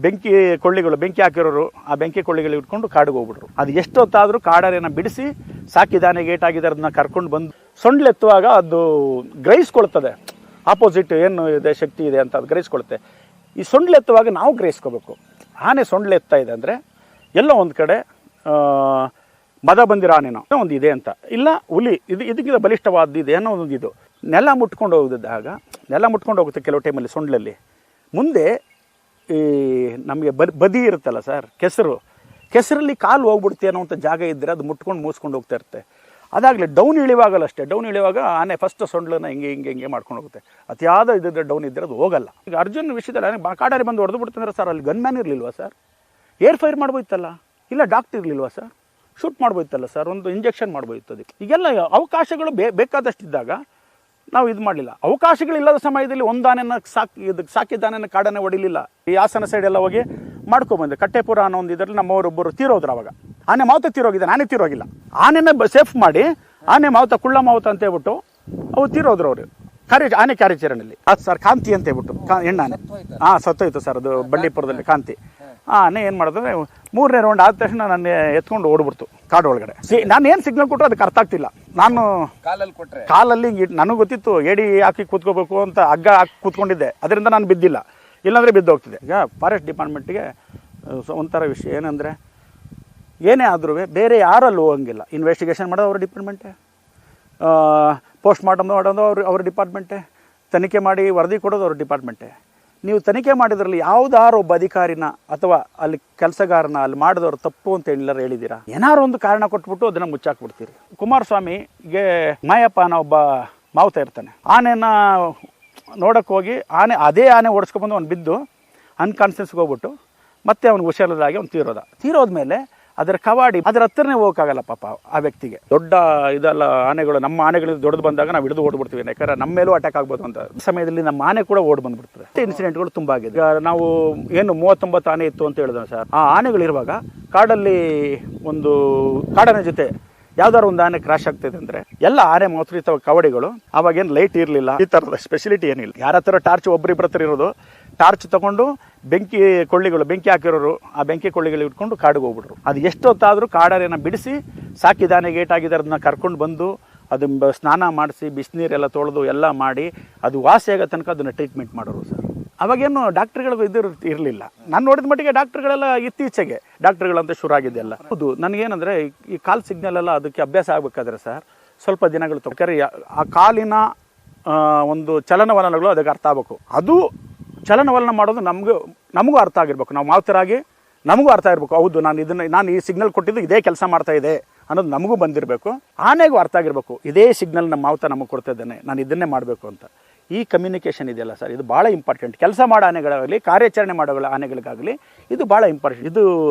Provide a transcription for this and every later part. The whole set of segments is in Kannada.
ಬೆಂಕಿ ಕೊಳ್ಳಿಗಳು ಬೆಂಕಿ ಹಾಕಿರೋರು ಆ ಬೆಂಕಿ ಕೊಳ್ಳಿಗಳು ಇಟ್ಕೊಂಡು ಕಾಡಿಗೆ ಹೋಗ್ಬಿಟ್ರು. ಅದು ಎಷ್ಟೊತ್ತಾದರೂ ಕಾಡಾರೇನ ಬಿಡಿಸಿ ಸಾಕಿದಾನೆ ಗೇಟಾಗಿದೆ ಅದನ್ನ ಕರ್ಕೊಂಡು ಬಂದು ಸೊಂಡ್ಲೆತ್ತುವಾಗ ಅದು ಗ್ರಹಿಸ್ಕೊಳ್ತದೆ, ಆಪೋಸಿಟ್ ಏನು ಇದೆ ಶಕ್ತಿ ಇದೆ ಅಂತ ಅದು ಗ್ರಹಿಸ್ಕೊಳುತ್ತೆ. ಈ ಸೊಂಡ್ಲೆತ್ತುವಾಗ ನಾವು ಗ್ರಹಿಸ್ಕೋಬೇಕು. ಆನೆ ಸೊಂಡ್ಲೆತ್ತಾ ಇದೆ ಅಂದರೆ ಎಲ್ಲೋ ಒಂದು ಕಡೆ ಮದ ಬಂದಿರೋ ಆನೆನೋ ಒಂದು ಇದೆ ಅಂತ, ಇಲ್ಲ ಹುಲಿ ಇದಕ್ಕಿಂತ ಬಲಿಷ್ಠವಾದ್ದು ಇದೆ ಅನ್ನೋ ಒಂದು ಇದು ನೆಲ ಮುಟ್ಕೊಂಡು ಹೋಗಿದ್ದಾಗ ನೆಲ ಮುಟ್ಕೊಂಡು ಹೋಗುತ್ತೆ ಕೆಲವು ಟೈಮಲ್ಲಿ ಸೊಂಡ್ಲಲ್ಲಿ. ಮುಂದೆ ಈ ನಮಗೆ ಬದಿ ಇರುತ್ತಲ್ಲ ಸರ್, ಕೆಸರಲ್ಲಿ ಕಾಲು ಹೋಗ್ಬಿಡ್ತೀವಿ ಅನ್ನೋಂಥ ಜಾಗ ಇದ್ದರೆ ಅದು ಮುಟ್ಕೊಂಡು ಮೂಸ್ಕೊಂಡು ಹೋಗ್ತಾ ಇರುತ್ತೆ. ಅದಾಗಲೇ ಡೌನ್ ಇಳಿವಾಗಲ್ಲ ಅಷ್ಟೇ, ಡೌನ್ ಇಳಿಯುವಾಗ ಆನೆ ಫಸ್ಟ್ ಸೊಂಡ್ಲನ್ನ ಹಿಂಗೆ ಮಾಡ್ಕೊಂಡು ಹೋಗುತ್ತೆ. ಅತಿಯಾದ ಇದ್ದರೆ ಡೌನ್ ಇದ್ದರೆ ಅದು ಹೋಗಲ್ಲ. ಈಗ ಅರ್ಜುನ್ ವಿಷಯದಲ್ಲಿ ಆನೆ ಕಾಡಾರೆ ಬಂದು ಹೊಡೆದು ಬಿಡ್ತಂದ್ರೆ ಸರ್ ಅಲ್ಲಿ ಗನ್ ಮ್ಯಾನ್ ಇರಲಿಲ್ವಾ ಸರ್? ಏರ್ ಫೈರ್ ಮಾಡ್ಬೋಯ್ತಲ್ಲ, ಇಲ್ಲ ಡಾಕ್ಟರ್ ಇರಲಿಲ್ವಾ ಸರ್? ಶೂಟ್ ಮಾಡ್ಬೋಯ್ತಲ್ಲ ಸರ್, ಒಂದು ಇಂಜೆಕ್ಷನ್ ಮಾಡ್ಬೋಯ್ತು ಅದಕ್ಕೆ. ಈಗೆಲ್ಲ ಅವಕಾಶಗಳು ಬೇಕಾದಷ್ಟಿದ್ದಾಗ ನಾವು ಇದು ಮಾಡಲಿಲ್ಲ. ಅವಕಾಶಗಳಿಲ್ಲದ ಸಮಯದಲ್ಲಿ ಒಂದು ಆನೆನ ಸಾಕಿದ ಆನೆನ ಕಾಡನ್ನೇ ಹೊಡಿಲಿಲ್ಲ. ಈ ಹಾಸನ ಸೈಡ್ ಎಲ್ಲ ಹೋಗಿ ಮಾಡ್ಕೊಂಬಂದೆ. ಕಟ್ಟೆಪುರ ಅನ್ನೋ ಒಂದು ಇದರಲ್ಲಿ ನಮ್ಮವರೊಬ್ಬರು ತೀರೋದ್ರು. ಅವಾಗ ಆನೆ ಮಾವುತ ತೀರೋಗಿದೆ, ನಾನೇ ತೀರೋಗಿಲ್ಲ. ಆನೆನ ಸೇಫ್ ಮಾಡಿ ಆನೆ ಮಾವುತ ಕುಳ್ಳ ಮಾವುತ ಅಂತ ಹೇಳ್ಬಿಟ್ಟು ಅವು ತೀರೋದ್ರು ಅವರು ಆನೆ ಕಾರ್ಯಾಚರಣೆಯಲ್ಲಿ. ಅದು ಸರ್ ಕಾಂತಿ ಅಂತ ಹೇಳ್ಬಿಟ್ಟು ಹೆಣ್ಣಾನೆ ಸತ್ತೋಯ್ತು ಸರ್, ಅದು ಬಂಡೀಪುರದಲ್ಲಿ ಕಾಂತಿ. ಆನೆ ಏನು ಮಾಡಿದ್ರೆ 3ನೇ ರೌಂಡ್ ಆದ ತಕ್ಷಣ ನಾನು ಎತ್ಕೊಂಡು ಓಡ್ಬಿಡ್ತು ಕಾಡು ಒಳಗಡೆ. ನಾನು ಏನು ಸಿಗ್ನಲ್ ಕೊಟ್ಟರು ಅದಕ್ಕೆ ಅರ್ಥ ಆಗ್ತಿಲ್ಲ. ನಾನು ಕಾಲಲ್ಲಿ ನನಗೆ ಗೊತ್ತಿತ್ತು ಏಡಿ ಹಾಕಿ ಕೂತ್ಕೋಬೇಕು ಅಂತ, ಹಗ್ಗ ಹಾಕಿ ಕೂತ್ಕೊಂಡಿದ್ದೆ, ಅದರಿಂದ ನಾನು ಬಿದ್ದಿಲ್ಲ, ಇಲ್ಲಾಂದರೆ ಬಿದ್ದು ಹೋಗ್ತಿದೆ. ಈಗ ಫಾರೆಸ್ಟ್ ಡಿಪಾರ್ಟ್ಮೆಂಟಿಗೆ ಒಂಥರ ವಿಷಯ ಏನಂದರೆ ಏನೇ ಆದ್ರೂ ಬೇರೆ ಯಾರಲ್ಲೂ ಹೋಗಂಗಿಲ್ಲ. ಇನ್ವೆಸ್ಟಿಗೇಷನ್ ಮಾಡೋದು ಅವ್ರ ಡಿಪಾರ್ಟ್ಮೆಂಟೇ, ಪೋಸ್ಟ್ ಮಾರ್ಟಮ್ ಮಾಡೋದು ಅವ್ರ ಡಿಪಾರ್ಟ್ಮೆಂಟೇ, ತನಿಖೆ ಮಾಡಿ ವರದಿ ಕೊಡೋದು ಅವ್ರ ಡಿಪಾರ್ಟ್ಮೆಂಟೇ. ನೀವು ತನಿಖೆ ಮಾಡಿದ್ರಲ್ಲಿ ಯಾವುದಾರು ಒಬ್ಬ ಅಧಿಕಾರಿನ ಅಥವಾ ಅಲ್ಲಿ ಕೆಲಸಗಾರನ ಅಲ್ಲಿ ಮಾಡಿದವರು ತಪ್ಪು ಅಂತ ಎಲ್ಲರೂ ಹೇಳಿದ್ದೀರಾ? ಏನಾರು ಒಂದು ಕಾರಣ ಕೊಟ್ಬಿಟ್ಟು ಅದನ್ನು ಮುಚ್ಚಾಕ್ಬಿಡ್ತೀರಿ. ಕುಮಾರಸ್ವಾಮಿಗೆ ಮಾಯಪ್ಪ ಅನ್ನೋ ಒಬ್ಬ ಮಾವುತ ಇರ್ತಾನೆ. ಆನೆನ ನೋಡೋಕ್ಕೆ ಹೋಗಿ ಅದೇ ಆನೆ ಓಡಿಸ್ಕೊಬಂದು ಅವ್ನು ಬಿದ್ದು ಅನ್ಕಾನ್ಸಿಯನ್ಸ್ಗೆ ಹೋಗ್ಬಿಟ್ಟು ಮತ್ತೆ ಅವ್ನಿಗೆ ಹುಷಾರಿಲ್ಲದಾಗಿ ಅವ್ನು ತೀರೋದ್ಮೇಲೆ ಅದರ ಕವಾಡಿ ಅದರ ಹತ್ರನೇ ಹೋಗೋಕ್ಕಾಗಲ್ಲ ಪಾಪ ಆ ವ್ಯಕ್ತಿಗೆ. ದೊಡ್ಡ ಇದೆಲ್ಲ ಆನೆಗಳು, ನಮ್ಮ ಆನೆಗಳು ದೊಡ್ಡದು ಬಂದಾಗ ನಾವು ಹಿಡಿದು ಓಡ್ಬಿಡ್ತೀವಿ, ಯಾಕಂದ್ರೆ ನಮ್ಮ ಮೇಲೂ ಅಟ್ಯಾಕ್ ಆಗ್ಬೋದು ಅಂತ ಸಮಯದಲ್ಲಿ ನಮ್ಮ ಆನೆ ಕೂಡ ಓಡ್ ಬಂದ್ಬಿಡ್ತದೆ. ಇನ್ಸಿಡೆಂಟ್ಗಳು ತುಂಬ ಆಗಿದೆ. ನಾವು ಏನು 39 ಆನೆ ಇತ್ತು ಅಂತ ಹೇಳಿದ್ರೆ ಸರ್, ಆ ಆನೆಗಳಿರುವಾಗ ಕಾಡಲ್ಲಿ ಒಂದು ಕಾಡಾನೆ ಜೊತೆ ಯಾವ್ದಾದ್ರು ಒಂದು ಆನೆ ಕ್ರಾಶ್ ಆಗ್ತಿದೆ ಅಂದರೆ ಎಲ್ಲ ಆನೆ ಮೋತ್ರಿತ ಕವಡಿಗಳು. ಅವಾಗೇನು ಲೈಟ್ ಇರಲಿಲ್ಲ, ಈ ಥರದ ಸ್ಪೆಷಲಿಟಿ ಏನಿಲ್ಲ. ಯಾರ ಹತ್ರ ಟಾರ್ಚ್ ಒಬ್ಬರಿಬ್ಬರ ಹತ್ರ ಇರೋದು, ಟಾರ್ಚ್ ತಗೊಂಡು ಬೆಂಕಿ ಹಾಕಿರೋರು ಆ ಬೆಂಕಿ ಕೊಳ್ಳಿಗಳು ಇಟ್ಕೊಂಡು ಕಾಡಿಗೆ ಹೋಗ್ಬಿಟ್ರು. ಅದು ಎಷ್ಟೊತ್ತಾದರೂ ಕಾಡಾರೇನ ಬಿಡಿಸಿ ಸಾಕಿದಾನೆ ಗೇಟಾಗಿದೆ ಅದನ್ನ ಕರ್ಕೊಂಡು ಬಂದು ಅದನ್ನ ಸ್ನಾನ ಮಾಡಿಸಿ ಬಿಸಿನೀರೆಲ್ಲ ತೊಳೆದು ಎಲ್ಲ ಮಾಡಿ ಅದು ವಾಸಿ ಆಗೋ ತನಕ ಅದನ್ನು ಟ್ರೀಟ್ಮೆಂಟ್ ಮಾಡೋರು ಸರ್. ಅವಾಗೇನು ಡಾಕ್ಟ್ರುಗಳು ಇರಲಿಲ್ಲ. ನಾನು ನೋಡಿದ ಮಟ್ಟಿಗೆ ಡಾಕ್ಟ್ರುಗಳೆಲ್ಲ ಇತ್ತೀಚೆಗೆ ಡಾಕ್ಟ್ರುಗಳಂತ ಶುರು ಆಗಿದೆಯಲ್ಲ. ಹೌದು, ನನಗೇನಂದರೆ ಈ ಕಾಲ್ ಸಿಗ್ನಲ್ ಎಲ್ಲ ಅದಕ್ಕೆ ಅಭ್ಯಾಸ ಆಗಬೇಕಾದ್ರೆ ಸರ್ ಸ್ವಲ್ಪ ದಿನಗಳು ತಗೋತಾರೆ. ಆ ಕಾಲಿನ ಒಂದು ಚಲನವಲನಗಳು ಅದಕ್ಕೆ ಅರ್ಥ ಆಗಬೇಕು. ಅದು ಚಲನವಲನ ಮಾಡೋದು ನಮಗೂ ಅರ್ಥ ಆಗಿರ್ಬೇಕು. ನಾವು ಮಾವುತರಾಗಿ ನಮಗೂ ಅರ್ಥ ಇರಬೇಕು. ಹೌದು, ನಾನು ಈ ಸಿಗ್ನಲ್ ಕೊಟ್ಟಿದ್ದು ಇದೇ ಕೆಲಸ ಮಾಡ್ತಾ ಇದೆ ಅನ್ನೋದು ನಮಗೂ ಬಂದಿರಬೇಕು. ಆನೆಗೂ ಅರ್ಥ ಆಗಿರ್ಬೇಕು, ಇದೇ ಸಿಗ್ನಲ್ ನಮ್ಮ ಮಾವುತ ನಮಗೆ ಕೊಡ್ತಾ ಇದ್ದಾನೆ, ನಾನು ಇದನ್ನೇ ಮಾಡಬೇಕು ಅಂತ. ಈ ಕಮ್ಯುನಿಕೇಷನ್ ಇದೆಯಲ್ಲ ಸರ್, ಇದು ಭಾಳ ಇಂಪಾರ್ಟೆಂಟ್. ಕೆಲಸ ಮಾಡೋ ಆನೆಗಳಾಗಲಿ ಕಾರ್ಯಾಚರಣೆ ಮಾಡೋ ಆನೆಗಳಿಗಾಗಲಿ ಇದು ಭಾಳ ಇಂಪಾರ್ಟೆಂಟ್. ಇದು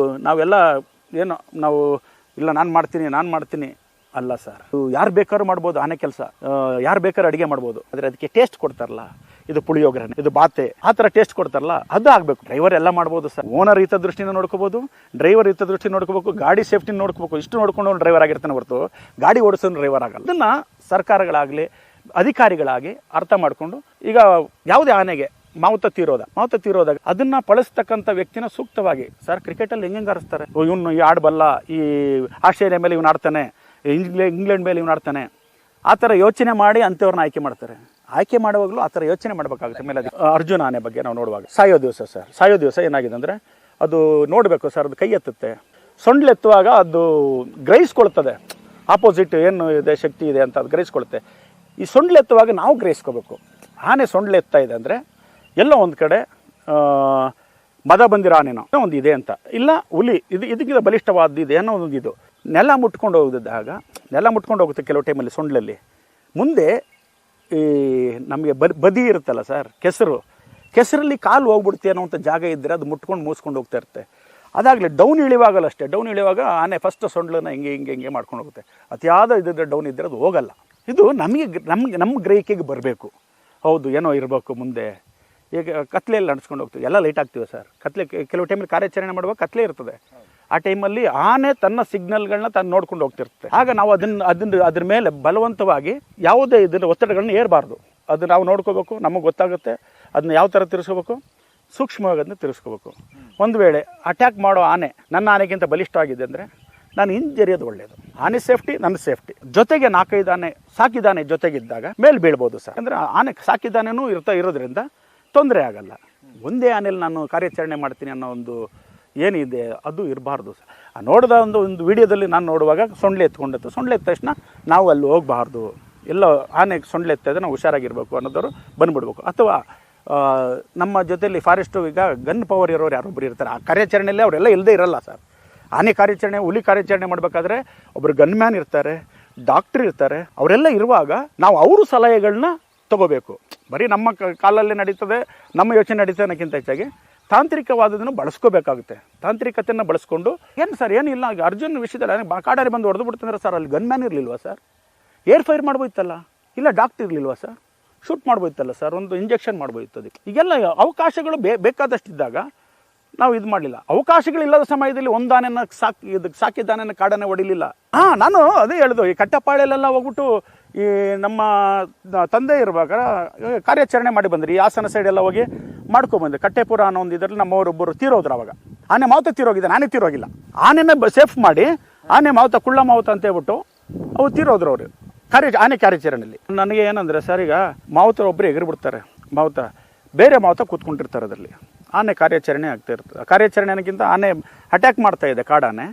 ನಾವೆಲ್ಲ ಏನು ನಾವು ಇಲ್ಲ ನಾನು ಮಾಡ್ತೀನಿ ಅಲ್ಲ ಸರ್. ಯಾರು ಬೇಕಾದ್ರೂ ಮಾಡ್ಬೋದು ಆನೆ ಕೆಲಸ, ಯಾರು ಬೇಕಾದ್ರೂ ಅಡುಗೆ ಮಾಡ್ಬೋದು. ಆದರೆ ಅದಕ್ಕೆ ಟೇಸ್ಟ್ ಕೊಡ್ತಾರಲ್ಲ, ಇದು ಪುಳಿಯೋಗರೆ, ಇದು ಬಾತೆ, ಆ ಥರ ಟೇಸ್ಟ್ ಕೊಡ್ತಾರಲ್ಲ ಅದು ಆಗಬೇಕು. ಡ್ರೈವರ್ ಎಲ್ಲ ಮಾಡ್ಬೋದು ಸರ್. ಓನರ್ ಹಿತದೃಷ್ಟಿನ ನೋಡ್ಕೋಬೋದು, ಡ್ರೈವರ್ ಹಿತದೃಷ್ಟಿ ನೋಡ್ಕೋಬೇಕು, ಗಾಡಿ ಸೇಫ್ಟಿ ನೋಡ್ಕೋಬೇಕು. ಇಷ್ಟು ನೋಡ್ಕೊಂಡು ಡ್ರೈವರ್ ಆಗಿರ್ತಾನೆ ಹೊರತು ಗಾಡಿ ಓಡಿಸೋನು ಡ್ರೈವರ್ ಆಗಲ್ಲ. ಅದನ್ನು ಸರ್ಕಾರಗಳಾಗಲಿ ಅಧಿಕಾರಿಗಳಾಗಿ ಅರ್ಥ ಮಾಡಿಕೊಂಡು, ಈಗ ಯಾವುದೇ ಆನೆಗೆ ಮಾವುತ ತೀರೋದಾಗ ಅದನ್ನ ಬಳಸ್ತಕ್ಕಂಥ ವ್ಯಕ್ತಿನ ಸೂಕ್ತವಾಗಿ ಸರ್, ಕ್ರಿಕೆಟಲ್ಲಿ ಹೆಂಗೆ ಆರಿಸ್ತಾರೆ, ಇವನು ಈ ಆಡಬಲ್ಲ, ಈ ಆಸ್ಟ್ರೇಲಿಯಾ ಮೇಲೆ ಇವನು ಆಡ್ತಾನೆ, ಇಂಗ್ಲೆಂಡ್ ಮೇಲೆ ಇವನು ಆಡ್ತಾನೆ, ಆ ಥರ ಯೋಚನೆ ಮಾಡಿ ಅಂಥವ್ರನ್ನ ಆಯ್ಕೆ ಮಾಡ್ತಾರೆ. ಆಯ್ಕೆ ಮಾಡುವಾಗಲೂ ಆ ಥರ ಯೋಚನೆ ಮಾಡಬೇಕಾಗುತ್ತೆ. ಮೇಲೆ ಅರ್ಜುನ ಆನೆ ಬಗ್ಗೆ ನಾವು ನೋಡುವಾಗ ಸಾಯೋ ದಿವಸ ಏನಾಗಿದೆ ಅಂದರೆ ಅದು ನೋಡಬೇಕು ಸರ್, ಅದು ಕೈ ಎತ್ತುತ್ತೆ, ಸೊಂಡ್ಲೆತ್ತುವಾಗ ಅದು ಗ್ರಹಿಸ್ಕೊಳ್ತದೆ, ಆಪೋಸಿಟ್ ಏನು ಇದೆ ಶಕ್ತಿ ಇದೆ ಅಂತ ಅದು ಗ್ರಹಿಸ್ಕೊಳುತ್ತೆ. ಈ ಸೊಂಡ್ಲೆತ್ತುವಾಗ ನಾವು ಗ್ರಹಿಸ್ಕೋಬೇಕು. ಆನೆ ಸೊಂಡ್ಲೆತ್ತಾ ಇದೆ ಅಂದರೆ ಎಲ್ಲೋ ಒಂದು ಕಡೆ ಮದ ಬಂದಿರೋ ಆನೆನೋ ಒಂದು ಇದೆ ಅಂತ, ಇಲ್ಲ ಹುಲಿ ಇದಕ್ಕಿಂತ ಬಲಿಷ್ಠವಾದ್ದು ಇದೆ ಅನ್ನೋ ಒಂದು ಇದು ನೆಲ ಮುಟ್ಕೊಂಡು ಹೋಗುತ್ತೆ ಕೆಲವು ಟೈಮಲ್ಲಿ ಸೊಂಡ್ಲಲ್ಲಿ. ಮುಂದೆ ಈ ನಮಗೆ ಬದಿ ಇರುತ್ತಲ್ಲ ಸರ್, ಕೆಸರಲ್ಲಿ ಕಾಲು ಹೋಗ್ಬಿಡ್ತೀವಿ ಅನ್ನೋಂಥ ಜಾಗ ಇದ್ದರೆ ಅದು ಮುಟ್ಕೊಂಡು ಮೂಸ್ಕೊಂಡು ಹೋಗ್ತಾ ಇರುತ್ತೆ. ಅದಾಗಲೇ ಡೌನ್ ಇಳಿವಾಗಲ್ಲ ಅಷ್ಟೇ, ಡೌನ್ ಇಳಿಯುವಾಗ ಆನೆ ಫಸ್ಟ್ ಸೊಂಡ್ಲನ್ನ ಹಿಂಗೆ ಮಾಡ್ಕೊಂಡು ಹೋಗುತ್ತೆ. ಅತಿಯಾದ ಇದ್ದರೆ ಡೌನ್ ಇದ್ದರೆ ಅದು ಹೋಗಲ್ಲ. ಇದು ನಮ್ಮ ಗ್ರಹಿಕೆಗೆ ಬರಬೇಕು. ಹೌದು, ಏನೋ ಇರಬೇಕು ಮುಂದೆ. ಈಗ ಕತ್ಲೆಯಲ್ಲಿ ನಡೆಸ್ಕೊಂಡು ಹೋಗ್ತೀವಿ, ಎಲ್ಲ ಲೈಟ್ ಆಗ್ತೀವಿ ಸರ್. ಕೆಲವು ಟೈಮಲ್ಲಿ ಕಾರ್ಯಾಚರಣೆ ಮಾಡುವಾಗ ಕತ್ಲೆ ಇರ್ತದೆ. ಆ ಟೈಮಲ್ಲಿ ಆನೆ ತನ್ನ ಸಿಗ್ನಲ್ಗಳನ್ನ ತಾನು ನೋಡ್ಕೊಂಡು ಹೋಗ್ತಿರುತ್ತೆ. ಆಗ ನಾವು ಅದ್ರ ಮೇಲೆ ಬಲವಂತವಾಗಿ ಯಾವುದೇ ಒತ್ತಡಗಳನ್ನ ಏರಬಾರ್ದು. ಅದು ನಾವು ನೋಡ್ಕೋಬೇಕು, ನಮಗೆ ಗೊತ್ತಾಗುತ್ತೆ ಅದನ್ನ ಯಾವ ಥರ ತಿರ್ಸ್ಕೋಬೇಕು. ಸೂಕ್ಷ್ಮವಾಗಿ ಅದನ್ನ ತಿರ್ಸ್ಕೋಬೇಕು. ಒಂದು ವೇಳೆ ಅಟ್ಯಾಕ್ ಮಾಡೋ ಆನೆ ನನ್ನ ಆನೆಗಿಂತ ಬಲಿಷ್ಠ ಆಗಿದೆ ಅಂದರೆ ನಾನು ಹಿಂಜರಿಯೋದು ಒಳ್ಳೆಯದು. ಆನೆ ಸೇಫ್ಟಿ, ನನ್ನ ಸೇಫ್ಟಿ. ಜೊತೆಗೆ 4-5 ಆನೆ ಸಾಕಿದಾನೆ ಜೊತೆಗಿದ್ದಾಗ ಮೇಲೆ ಬೀಳ್ಬೋದು ಸರ್. ಅಂದರೆ ಆನೆ ಸಾಕಿದಾನೆನೂ ಇರೋದ್ರಿಂದ ತೊಂದರೆ ಆಗಲ್ಲ. ಒಂದೇ ಆನೆಯಲ್ಲಿ ನಾನು ಕಾರ್ಯಾಚರಣೆ ಮಾಡ್ತೀನಿ ಅನ್ನೋ ಒಂದು ಏನಿದೆ ಅದು ಇರಬಾರ್ದು ಸರ್. ನೋಡಿದ ಒಂದು ವಿಡಿಯೋದಲ್ಲಿ ನಾನು ನೋಡುವಾಗ ಸೊಂಡ್ಲೆ ಎತ್ಕೊಂಡಿತ್ತು. ಸೊಂಡ್ಲೆ ಎತ್ತ ತಕ್ಷಣ ನಾವು ಅಲ್ಲಿ ಹೋಗಬಾರ್ದು, ಎಲ್ಲ ಆನೆಗೆ ಸೊಂಡ್ಲೆ ಎತ್ತಿದ್ರೆ ನಾವು ಹುಷಾರಾಗಿರ್ಬೇಕು ಅನ್ನೋದವರು ಬಂದುಬಿಡ್ಬೇಕು. ಅಥವಾ ನಮ್ಮ ಜೊತೆಯಲ್ಲಿ ಫಾರೆಸ್ಟು ಈಗ ಗನ್ ಪವರ್ ಇರೋರು ಯಾರೊಬ್ಬರು ಇರ್ತಾರೆ, ಆ ಕಾರ್ಯಾಚರಣೆಯಲ್ಲಿ ಅವರೆಲ್ಲ ಇಲ್ಲದೇ ಇರಲ್ಲ ಸರ್. ಆನೆ ಕಾರ್ಯಾಚರಣೆ, ಹುಲಿ ಕಾರ್ಯಾಚರಣೆ ಮಾಡಬೇಕಾದ್ರೆ ಒಬ್ಬರು ಗನ್ಮ್ಯಾನ್ ಇರ್ತಾರೆ, ಡಾಕ್ಟ್ರ್ ಇರ್ತಾರೆ. ಅವರೆಲ್ಲ ಇರುವಾಗ ನಾವು ಅವರು ಸಲಹೆಗಳನ್ನ ತಗೋಬೇಕು. ಬರೀ ನಮ್ಮ ಕಾಲಲ್ಲೇ ನಡೀತದೆ, ನಮ್ಮ ಯೋಚನೆ ನಡೀತದೆ ಅನ್ನೋಕ್ಕಿಂತ ಹೆಚ್ಚಾಗಿ ತಾಂತ್ರಿಕವಾದದನ್ನು ಬಳಸ್ಕೋಬೇಕಾಗುತ್ತೆ. ತಾಂತ್ರಿಕತೆಯನ್ನು ಬಳಸ್ಕೊಂಡು ಏನು ಸರ್ ಏನಿಲ್ಲ, ಅರ್ಜುನ್ ವಿಷಯದಲ್ಲಿ ಕಾಡಾರೆ ಬಂದು ಹೊಡೆದು ಬಿಡ್ತಂದ್ರೆ ಸರ್ ಅಲ್ಲಿ ಗನ್ಮ್ಯಾನ್ ಇರಲಿಲ್ವಾ ಸರ್? ಏರ್ ಫೈರ್ ಮಾಡ್ಬೋಯ್ತಲ್ಲ, ಇಲ್ಲ ಡಾಕ್ಟರ್ ಇರಲಿಲ್ವಾ ಸರ್? ಶೂಟ್ ಮಾಡ್ಬೋಯ್ತಲ್ಲ ಸರ್, ಒಂದು ಇಂಜೆಕ್ಷನ್ ಮಾಡ್ಬೋಯ್ತು. ಅದಕ್ಕೆ ಈಗೆಲ್ಲ ಅವಕಾಶಗಳು ಬೇಕಾದಷ್ಟಿದ್ದಾಗ ನಾವು ಇದು ಮಾಡಲಿಲ್ಲ. ಅವಕಾಶಗಳಿಲ್ಲದ ಸಮಯದಲ್ಲಿ ಒಂದು ಆನೆನ ಸಾಕಿದ ಆನೆನ ಕಾಡನ್ನು ಹೊಡಿಲಿಲ್ಲ. ನಾನು ಅದೇ ಹೇಳಿದು, ಈ ಕಟ್ಟಪಾಳೆಲೆಲ್ಲ ಹೋಗ್ಬಿಟ್ಟು ಈ ನಮ್ಮ ತಂದೆ ಇರುವಾಗ ಕಾರ್ಯಾಚರಣೆ ಮಾಡಿ ಬಂದ್ರಿ. ಈ ಹಾಸನ ಸೈಡೆಲ್ಲ ಹೋಗಿ ಮಾಡ್ಕೊಂಬಂದ್ರಿ. ಕಟ್ಟೆಪುರ ಅನ್ನೋ ಒಂದು ಇದರಲ್ಲಿ ನಮ್ಮವರೊಬ್ಬರು ತೀರೋದ್ರು. ಅವಾಗ ಆನೆ ಮಾವುತ ತೀರೋಗಿದೆ, ನಾನೇ ತೀರೋಗಿಲ್ಲ. ಆನೆನ ಸೇಫ್ ಮಾಡಿ ಆನೆ ಮಾವುತ, ಕುಳ್ಳ ಮಾವುತ ಅಂತ ಹೇಳ್ಬಿಟ್ಟು ಅವು ತೀರೋದ್ರು ಅವರು ಆನೆ ಕಾರ್ಯಾಚರಣೆಯಲ್ಲಿ. ನನಗೆ ಏನಂದರೆ ಸರ್, ಈಗ ಮಾವುತ ಒಬ್ಬರು ಎಗರ್ಬಿಡ್ತಾರೆ, ಮಾವುತ ಬೇರೆ ಮಾವುತ ಕೂತ್ಕೊಂಡಿರ್ತಾರೆ, ಅದರಲ್ಲಿ ಆನೆ ಕಾರ್ಯಾಚರಣೆ ಆಗ್ತಾ ಇರ್ತದೆ. ಕಾರ್ಯಾಚರಣೆ ಅನ್ನೋಕ್ಕಿಂತ ಆನೆ ಅಟ್ಯಾಕ್ ಮಾಡ್ತಾ ಇದೆ ಕಾಡಾನೆ.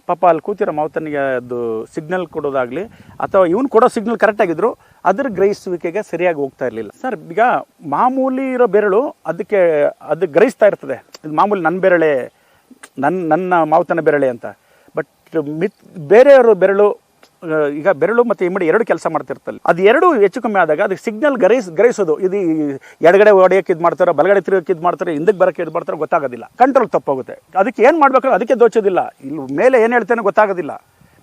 ಪಾಪ ಅಲ್ಲಿ ಕೂತಿರೋ ಮಾವುತನಿಗೆ ಅದು ಸಿಗ್ನಲ್ ಕೊಡೋದಾಗಲಿ ಅಥವಾ ಇವನು ಕೊಡೋ ಸಿಗ್ನಲ್ ಕರೆಕ್ಟಾಗಿದ್ರು ಅದ್ರ ಗ್ರಹಿಸುವಿಕೆಗೆ ಸರಿಯಾಗಿ ಹೋಗ್ತಾ ಇರಲಿಲ್ಲ ಸರ್. ಈಗ ಮಾಮೂಲಿ ಇರೋ ಬೆರಳು ಅದು ಗ್ರಹಿಸ್ತಾ ಇರ್ತದೆ, ಇದು ಮಾಮೂಲಿ ನನ್ನ ಬೆರಳೆ, ನನ್ನ ಮಾವುತನ ಬೆರಳೆ ಅಂತ. ಬಟ್ ಬೇರೆಯವರು ಬೆರಳು, ಈಗ ಬೆರಳು ಮತ್ತು ಇಮ್ಮಡಿ ಎರಡು ಕೆಲಸ ಮಾಡ್ತಿರ್ತಲ್ಲ, ಅದು ಎರಡು ಹೆಚ್ಚು ಕಮ್ಮಿ ಆದಾಗ ಅದಕ್ಕೆ ಸಿಗ್ನಲ್ ಗ್ರಹಿಸೋದು, ಇದು ಎಡಗಡೆ ಹೊಡೆಯೋಕೆ ಇದು ಮಾಡ್ತಾರೋ, ಬಲಗಡೆ ತಿರುಗಕ್ಕೆ ಇದು ಮಾಡ್ತಾರೋ, ಹಿಂದಕ್ಕೆ ಬರೋಕ್ಕೆ ಇದು ಮಾಡ್ತಾರೋ ಗೊತ್ತಾಗೋದಿಲ್ಲ. ಕಂಟ್ರೋಲ್ ತಪ್ಪೋಗುತ್ತೆ. ಅದಕ್ಕೆ ಏನು ಮಾಡಬೇಕು ಅದಕ್ಕೆ ದೋಚೋದಿಲ್ಲ. ಇಲ್ಲಿ ಮೇಲೆ ಏನು ಹೇಳ್ತೇನೆ ಗೊತ್ತಾಗೋದಿಲ್ಲ,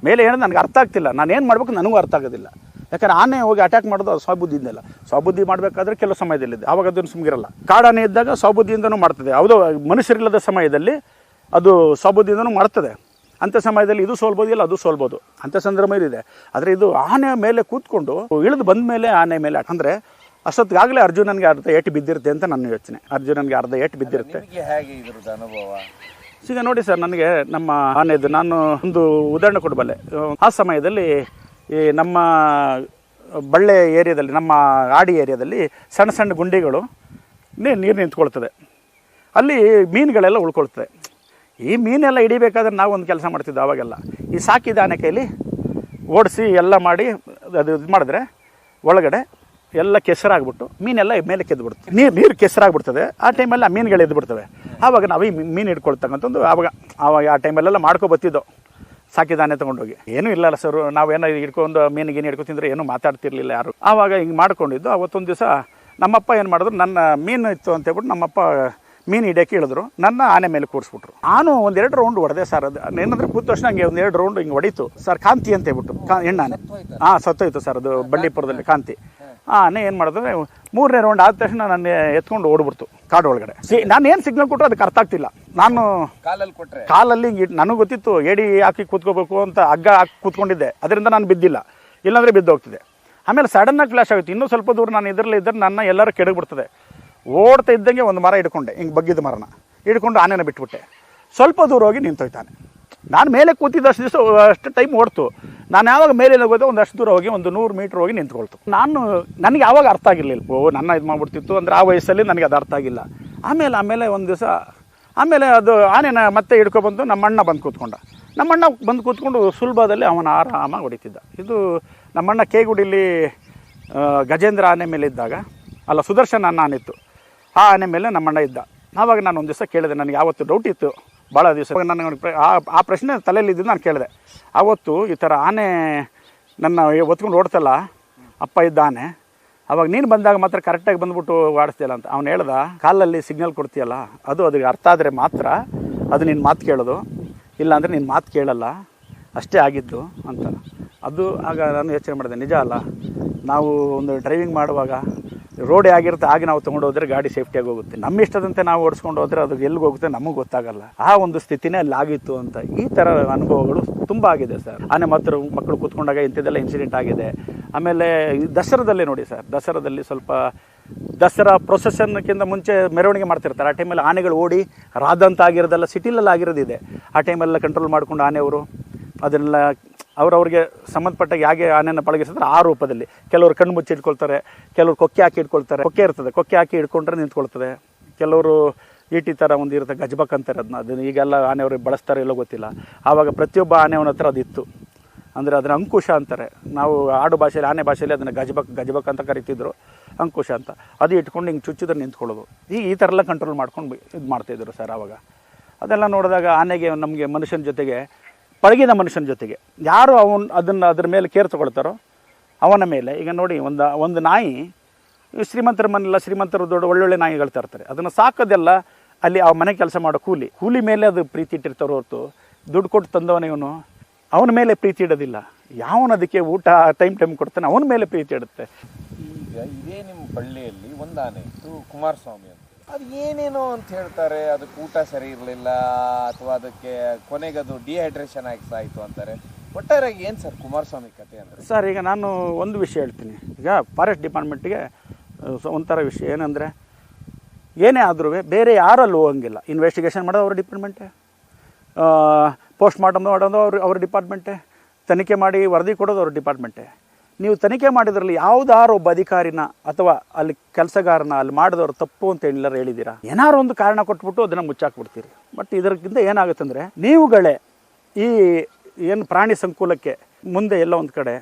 ಮೇಲೆ ಹೇಳೋದು ನನಗೆ ಅರ್ಥ ಆಗ್ತಿಲ್ಲ, ನಾನು ಏನು ಮಾಡಬೇಕು ನನಗೂ ಅರ್ಥ ಆಗೋದಿಲ್ಲ. ಯಾಕಂದ್ರೆ ಆನೆ ಹೋಗಿ ಅಟ್ಯಾಕ್ ಮಾಡೋದು ಅದು ಸ್ವಬುದ್ಧಿಯಿಂದಲ್ಲ. ಸ್ವಬುದ್ಧಿ ಮಾಡಬೇಕಾದ್ರೆ ಕೆಲವು ಸಮಯದಲ್ಲಿದೆ, ಆವಾಗ ಅದನ್ನು ಸುಮ್ಗಿರಲ್ಲ. ಕಾಡಾನೆ ಇದ್ದಾಗ ಸ್ವಬುದ್ಧಿಯಿಂದನೂ ಮಾಡ್ತದೆ. ಹೌದು, ಮನುಷ್ಯರಿಲ್ಲದ ಸಮಯದಲ್ಲಿ ಅದು ಸ್ವಬುದ್ಧಿಯಿಂದನೂ ಮಾಡ್ತದೆ. ಅಂಥ ಸಮಯದಲ್ಲಿ ಇದು ಸೋಲ್ಬೋದು, ಇಲ್ಲ ಅದು ಸೋಲ್ಬೋದು, ಅಂಥ ಸಂದರ್ಭ ಇದೆ. ಆದರೆ ಇದು ಆನೆ ಮೇಲೆ ಕೂತ್ಕೊಂಡು ಇಳಿದು ಬಂದ ಮೇಲೆ ಆನೆ ಮೇಲೆ ಅಂದರೆ ಅಷ್ಟೊತ್ತಿಗಾಗಲೇ ಅರ್ಜುನನ್ಗೆ ಅರ್ಧ ಏಟು ಬಿದ್ದಿರುತ್ತೆ ಅಂತ ನನ್ನ ಯೋಚನೆ. ಅರ್ಜುನನ್ಗೆ ಅರ್ಧ ಏಟು ಬಿದ್ದಿರುತ್ತೆ. ಈಗ ನೋಡಿ ಸರ್, ನನಗೆ ನಮ್ಮ ಆನೆದು ನಾನು ಒಂದು ಉದಾಹರಣೆ ಕೊಡಬಲ್ಲೆ. ಆ ಸಮಯದಲ್ಲಿ ಈ ನಮ್ಮ ಬಳ್ಳೆ ಏರಿಯಾದಲ್ಲಿ, ನಮ್ಮ ಆಡಿ ಏರಿಯಾದಲ್ಲಿ ಸಣ್ಣ ಸಣ್ಣ ಗುಂಡಿಗಳು ನೀರು ನಿಂತ್ಕೊಳ್ತದೆ. ಅಲ್ಲಿ ಮೀನುಗಳೆಲ್ಲ ಉಳ್ಕೊಳ್ತದೆ. ಈ ಮೀನೆಲ್ಲ ಹಿಡಿಬೇಕಾದ್ರೆ ನಾವು ಒಂದು ಕೆಲಸ ಮಾಡ್ತಿದ್ದೆವು ಅವಾಗೆಲ್ಲ. ಈ ಸಾಕಿದ ಆನೆ ಕೈಲಿ ಓಡಿಸಿ ಎಲ್ಲ ಮಾಡಿ ಅದು ಇದು ಮಾಡಿದ್ರೆ ಒಳಗಡೆ ಎಲ್ಲ ಕೆಸರಾಗ್ಬಿಟ್ಟು ಮೀನೆಲ್ಲ ಮೇಲೆ ಕೆದ್ದುಬಿಡುತ್ತೆ. ನೀರು ಕೆಸರಾಗ್ಬಿಡ್ತದೆ. ಆ ಟೈಮಲ್ಲಿ ಆ ಮೀನುಗಳು ಎದ್ದುಬಿಡ್ತವೆ. ಆವಾಗ ನಾವು ಈ ಮೀನು ಹಿಡ್ಕೊಳ್ತಕ್ಕಂಥದ್ದು ಆವಾಗ ಆ ಟೈಮಲ್ಲೆಲ್ಲ ಮಾಡ್ಕೊಬತ್ತಿದ್ದೋ ಸಾಕಿದ ಆನೆ ತೊಗೊಂಡೋಗಿ. ಏನೂ ಇಲ್ಲಲ್ಲ ಸರ್, ನಾವೇನೋ ಹಿಡ್ಕೊಂಡು ಮೀನಿಗೆ ಹಿಡ್ಕೊತಿದ್ರೆ ಏನೂ ಮಾತಾಡ್ತಿರ್ಲಿಲ್ಲ ಯಾರು. ಆವಾಗ ಹಿಂಗೆ ಮಾಡ್ಕೊಂಡಿದ್ದು. ಅವತ್ತೊಂದು ದಿವಸ ನಮ್ಮಪ್ಪ ಏನು ಮಾಡಿದ್ರು, ನನ್ನ ಮೀನು ಇತ್ತು ಅಂತ ಹೇಳ್ಬಿಟ್ಟು ನಮ್ಮಪ್ಪ ಮೀನು ಹಿಡಿಯೋಕೆ ಹೇಳಿದ್ರು. ನನ್ನ ಆನೆ ಮೇಲೆ ಕೂರಿಸ್ಬಿಟ್ರು. ನಾನು 1-2 ರೌಂಡ್ ಹೊಡೆದೆ ಸರ್. ಅದು ಏನಂದ್ರೆ ಕೂತ ತಕ್ಷಣ ಹಂಗೆ 1-2 ರೌಂಡ್ ಹಿಂಗೆ ಹೊಡೀತು ಸರ್. ಕಾಂತಿ ಅಂತ ಹೇಳ್ಬಿಟ್ಟು ಹೆಣ್ಣಾನೆ ಸತ್ತೋಯ್ತು ಸರ್, ಅದು ಬಂಡೀಪುರದಲ್ಲಿ ಕಾಂತಿ. ಆನೆ ಏನು ಮಾಡಿದ್ರೆ 3ನೇ ರೌಂಡ್ ಆದ ತಕ್ಷಣ ನನ್ನ ಎತ್ಕೊಂಡು ಓಡ್ಬಿಡ್ತು ಕಾಡು ಒಳಗಡೆ. ನಾನು ಏನು ಸಿಗ್ನಲ್ ಕೊಟ್ಟರು ಅದಕ್ಕೆ ಅರ್ಥ ಆಗ್ತಿಲ್ಲ. ನಾನು ಕಾಲಲ್ಲಿ ನನಗೆ ಗೊತ್ತಿತ್ತು ಏಡಿ ಹಾಕಿ ಕೂತ್ಕೋಬೇಕು ಅಂತ, ಹಗ್ಗ ಹಾಕಿ ಕೂತ್ಕೊಂಡಿದ್ದೆ. ಅದರಿಂದ ನಾನು ಬಿದ್ದಿಲ್ಲ, ಇಲ್ಲಾಂದರೆ ಬಿದ್ದು ಹೋಗ್ತಿದೆ. ಆಮೇಲೆ ಸಡನ್ನಾಗಿ ಫ್ಲಾಶ್ ಆಗುತ್ತೆ. ಇನ್ನೂ ಸ್ವಲ್ಪ ದೂರ ನಾನು ಇದರಲ್ಲಿ ಇದ್ದರೆ ನನ್ನ ಎಲ್ಲರೂ ಕೆಡಗ್ಬಿಡ್ತದೆ. ಓಡ್ತಾ ಇದ್ದಂಗೆ ಒಂದು ಮರ ಹಿಡ್ಕೊಂಡೆ, ಹಿಂಗೆ ಬಗ್ಗಿದ ಮರನ ಹಿಡ್ಕೊಂಡು ಆನೆನ ಬಿಟ್ಬಿಟ್ಟೆ. ಸ್ವಲ್ಪ ದೂರ ಹೋಗಿ ನಿಂತೋಯ್ತಾನೆ. ನಾನು ಮೇಲೆ ಕೂತಿದ್ದಷ್ಟು ದಿವಸ ಅಷ್ಟು ಟೈಮ್ ಓಡ್ತು. ನಾನು ಯಾವಾಗ ಮೇಲೆ ಹೋಗೋದು ಒಂದಷ್ಟು ದೂರ ಹೋಗಿ ಒಂದು 100 ಮೀಟ್ರ್ ಹೋಗಿ ನಿಂತ್ಕೊಳ್ತು. ನನಗೆ ಆವಾಗ ಅರ್ಥ ಆಗಿರಲಿಲ್ಲ. ನನ್ನ ಇದು ಮಾಡ್ಬಿಡ್ತಿತ್ತು ಅಂದರೆ ಆ ವಯಸ್ಸಲ್ಲಿ ನನಗೆ ಅದು ಅರ್ಥ ಆಗಿಲ್ಲ. ಆಮೇಲೆ ಒಂದು ದಿವಸ ಅದು ಆನೆನ ಮತ್ತೆ ಹಿಡ್ಕೊಬಂದು ನಮ್ಮಣ್ಣ ಬಂದು ಕೂತ್ಕೊಂಡ. ನಮ್ಮಣ್ಣ ಬಂದು ಕೂತ್ಕೊಂಡು ಸುಲಭದಲ್ಲಿ ಅವನ ಆರಾಮಾಗಿ ಹೊಡಿತಿದ್ದ. ಇದು ನಮ್ಮಣ್ಣ ಕೇಗುಡಿಲಿ ಗಜೇಂದ್ರ ಆನೆ ಮೇಲೆ ಇದ್ದಾಗ, ಅಲ್ಲ ಸುದರ್ಶನ ಆನೆ ಇತ್ತು, ಆ ಆನೆ ಮೇಲೆ ನಮ್ಮಣ್ಣ ಇದ್ದ. ಆವಾಗ ನಾನು ಒಂದು ದಿವಸ ಕೇಳಿದೆ, ನನಗೆ ಯಾವತ್ತು ಡೌಟ್ ಇತ್ತು ಭಾಳ ದಿವಸ. ನನಗೆ ಆ ಪ್ರಶ್ನೆ ತಲೆಯಲ್ಲಿದ್ದು ನಾನು ಕೇಳಿದೆ. ಆವತ್ತು ಈ ಥರ ಆನೆ ನನ್ನ ಒತ್ಕೊಂಡು ಓಡ್ತಲ್ಲ, ಅಪ್ಪ ಇದ್ದ ಆನೆ, ಅವಾಗ ನೀನು ಬಂದಾಗ ಮಾತ್ರ ಕರೆಕ್ಟಾಗಿ ಬಂದುಬಿಟ್ಟು ಆಡಿಸ್ತೀಯಲ್ಲ ಅಂತ. ಅವ್ನು ಹೇಳ್ದ, ಕಾಲಲ್ಲಿ ಸಿಗ್ನಲ್ ಕೊಡ್ತೀಯಲ್ಲ, ಅದಕ್ಕೆ ಅರ್ಥ ಆದರೆ ಮಾತ್ರ ಅದು ನಿನ್ನ ಮಾತು ಕೇಳೋದು, ಇಲ್ಲಾಂದರೆ ನಿನ್ನ ಮಾತು ಕೇಳಲ್ಲ, ಅಷ್ಟೇ ಆಗಿದ್ದು ಅಂತ. ಅದು ಆಗ ನಾನು ಯೋಚನೆ ಮಾಡಿದೆ, ನಿಜ ಅಲ್ಲ. ನಾವು ಒಂದು ಡ್ರೈವಿಂಗ್ ಮಾಡುವಾಗ ರೋಡೇ ಆಗಿರುತ್ತೆ, ಆಗ ನಾವು ತೊಗೊಂಡು ಹೋದರೆ ಗಾಡಿ ಸೇಫ್ಟಿಯಾಗಿ ಹೋಗುತ್ತೆ. ನಮ್ಮ ಇಷ್ಟದಂತೆ ನಾವು ಓಡಿಸ್ಕೊಂಡು ಹೋದರೆ ಅದು ಎಲ್ಲಿಗೆ ಹೋಗುತ್ತೆ ನಮಗೆ ಗೊತ್ತಾಗಲ್ಲ. ಆ ಒಂದು ಸ್ಥಿತಿನೇ ಅಲ್ಲಿ ಆಗಿತ್ತು ಅಂತ. ಈ ಥರ ಅನುಭವಗಳು ತುಂಬ ಆಗಿದೆ ಸರ್. ಆನೆ ಮಕ್ಕಳು ಕೂತ್ಕೊಂಡಾಗ ಇಂಥದ್ದೆಲ್ಲ ಇನ್ಸಿಡೆಂಟ್ ಆಗಿದೆ. ಆಮೇಲೆ ದಸರಾದಲ್ಲೇ ನೋಡಿ ಸರ್, ದಸರಾದಲ್ಲಿ ಸ್ವಲ್ಪ ದಸರಾ ಪ್ರೊಸೆಷನ್ಕ್ಕಿಂತ ಮುಂಚೆ ಮೆರವಣಿಗೆ ಮಾಡ್ತಿರ್ತಾರೆ. ಆ ಟೈಮಲ್ಲಿ ಆನೆಗಳು ಓಡಿ ರಾದಂತ ಆಗಿರೋದೆಲ್ಲ ಸಿಟಿಲೆಲ್ಲ ಆಗಿರೋದಿದೆ. ಆ ಟೈಮೆಲ್ಲ ಕಂಟ್ರೋಲ್ ಮಾಡಿಕೊಂಡು ಆನೆಯವರು ಅದನ್ನೆಲ್ಲ ಅವ್ರವ್ರಿಗೆ ಸಂಬಂಧಪಟ್ಟಾಗ ಹೇಗೆ ಆನೆಯನ್ನು ಪಳಗಿಸಿದ್ರೆ ಆ ರೂಪದಲ್ಲಿ ಕೆಲವರು ಕಣ್ಣು ಮುಚ್ಚಿ ಇಟ್ಕೊಳ್ತಾರೆ, ಕೆಲವರು ಕೊಕ್ಕೆ ಹಾಕಿ ಇಟ್ಕೊಳ್ತಾರೆ. ಕೊಕ್ಕೆ ಇರ್ತದೆ, ಕೊಕ್ಕೆ ಹಾಕಿ ಇಟ್ಕೊಂಡ್ರೆ ನಿಂತ್ಕೊಳ್ತದೆ. ಕೆಲವರು ಈಟಿ ಥರ ಒಂದು ಇರುತ್ತೆ, ಗಜಬಕ್ ಅಂತಾರೆ ಅದನ್ನು ಈಗೆಲ್ಲ ಆನೆಯವ್ರಿಗೆ ಬಳಸ್ತಾರೆ ಇಲ್ಲೋ ಗೊತ್ತಿಲ್ಲ. ಆವಾಗ ಪ್ರತಿಯೊಬ್ಬ ಆನೆಯವನ ಹತ್ರ ಅದಿತ್ತು. ಅಂದರೆ ಅದನ್ನು ಅಂಕುಶ ಅಂತಾರೆ. ನಾವು ಆಡು ಭಾಷೆಯಲ್ಲಿ ಆನೆ ಭಾಷೆಯಲ್ಲಿ ಅದನ್ನು ಗಜಬಕ್ ಅಂತ ಕರಿತಿದ್ರು, ಅಂಕುಶ ಅಂತ. ಅದು ಇಟ್ಕೊಂಡು ಹಿಂಗೆ ಚುಚ್ಚಿದ್ರೆ ನಿಂತ್ಕೊಳ್ಳೋದು. ಈ ಥರ ಎಲ್ಲ ಕಂಟ್ರೋಲ್ ಮಾಡ್ಕೊಂಡು ಇದು ಮಾಡ್ತಾಯಿದ್ರು ಸರ್ ಆವಾಗ. ಅದೆಲ್ಲ ನೋಡಿದಾಗ ಆನೆಗೆ ನಮಗೆ ಮನುಷ್ಯನ ಜೊತೆಗೆ ಪಳಗಿದ ಮನುಷ್ಯನ ಜೊತೆಗೆ ಯಾರು ಅದ್ರ ಮೇಲೆ ಕೇರ್ ತೊಗೊಳ್ತಾರೋ ಅವನ ಮೇಲೆ. ಈಗ ನೋಡಿ ಒಂದು ನಾಯಿ ಶ್ರೀಮಂತರ ಮನೆಯಲ್ಲ, ಶ್ರೀಮಂತರು ದೊಡ್ಡ ಒಳ್ಳೊಳ್ಳೆ ನಾಯಿಗಳು ತರ್ತಾರೆ. ಅದನ್ನು ಸಾಕೋದೆಲ್ಲ ಅಲ್ಲಿ ಆ ಮನೆ ಕೆಲಸ ಮಾಡೋ ಕೂಲಿ ಮೇಲೆ ಅದು ಪ್ರೀತಿ ಇಟ್ಟಿರ್ತಾರೋ ಹೊರತು ದುಡ್ಡು ಕೊಟ್ಟು ತಂದವನಿವನು ಅವನ ಮೇಲೆ ಪ್ರೀತಿ ಇಡೋದಿಲ್ಲ. ಯಾವನು ಅದಕ್ಕೆ ಊಟ ಟೈಮ್ ಕೊಡ್ತಾನೆ ಅವನ ಮೇಲೆ ಪ್ರೀತಿ ಇಡುತ್ತೆ. ಈಗ ಇದೇ ನಿಮ್ಮ ಬಳ್ಳಿಯಲ್ಲಿ ಒಂದು ಆನೆ ಇತ್ತು, ಕುಮಾರಸ್ವಾಮಿ ಅಂತ. ಅದು ಏನೇನೋ ಅಂತ ಹೇಳ್ತಾರೆ, ಅದಕ್ಕೆ ಊಟ ಸರಿ ಇರಲಿಲ್ಲ ಅಥವಾ ಅದಕ್ಕೆ ಕೊನೆಗೆ ಅದು ಡಿಹೈಡ್ರೇಷನ್ ಆಗಿ ಸಾಯಿತು ಅಂತಾರೆ. ಒಟ್ಟಾರೆಯಾಗಿ ಏನು ಸರ್ ಕುಮಾರಸ್ವಾಮಿ ಕತೆ ಅಂದರೆ? ಸರ್ ಈಗ ನಾನು ಒಂದು ವಿಷಯ ಹೇಳ್ತೀನಿ. ಈಗ ಫಾರೆಸ್ಟ್ ಡಿಪಾರ್ಟ್ಮೆಂಟಿಗೆ ಒಂಥರ ವಿಷಯ ಏನಂದರೆ, ಏನೇ ಆದ್ರೂ ಬೇರೆ ಯಾರಲ್ಲೂ ಹೋಗಂಗಿಲ್ಲ. ಇನ್ವೆಸ್ಟಿಗೇಷನ್ ಮಾಡೋದು ಅವ್ರ ಡಿಪಾರ್ಟ್ಮೆಂಟೇ, ಪೋಸ್ಟ್ ಮಾರ್ಟಮ್ ಮಾಡೋದು ಅವ್ರ ಡಿಪಾರ್ಟ್ಮೆಂಟೇ, ತನಿಖೆ ಮಾಡಿ ವರದಿ ಕೊಡೋದು ಅವ್ರ ಡಿಪಾರ್ಟ್ಮೆಂಟೇ. ನೀವು ತನಿಖೆ ಮಾಡಿದ್ರಲ್ಲಿ ಯಾವುದಾರು ಒಬ್ಬ ಅಧಿಕಾರಿನ ಅಥವಾ ಅಲ್ಲಿ ಕೆಲಸಗಾರನ ಅಲ್ಲಿ ಮಾಡಿದವರು ತಪ್ಪು ಅಂತ ಎಲ್ಲರೂ ಹೇಳಿದ್ದೀರಾ? ಏನಾರು ಒಂದು ಕಾರಣ ಕೊಟ್ಬಿಟ್ಟು ಅದನ್ನು ಮುಚ್ಚಾಕ್ಬಿಡ್ತೀರಿ. ಬಟ್ ಇದಕ್ಕಿಂತ ಏನಾಗುತ್ತಂದರೆ, ನೀವುಗಳೇ ಈ ಏನು ಪ್ರಾಣಿ ಸಂಕುಲಕ್ಕೆ ಮುಂದೆ ಎಲ್ಲೋ ಒಂದು ಕಡೆ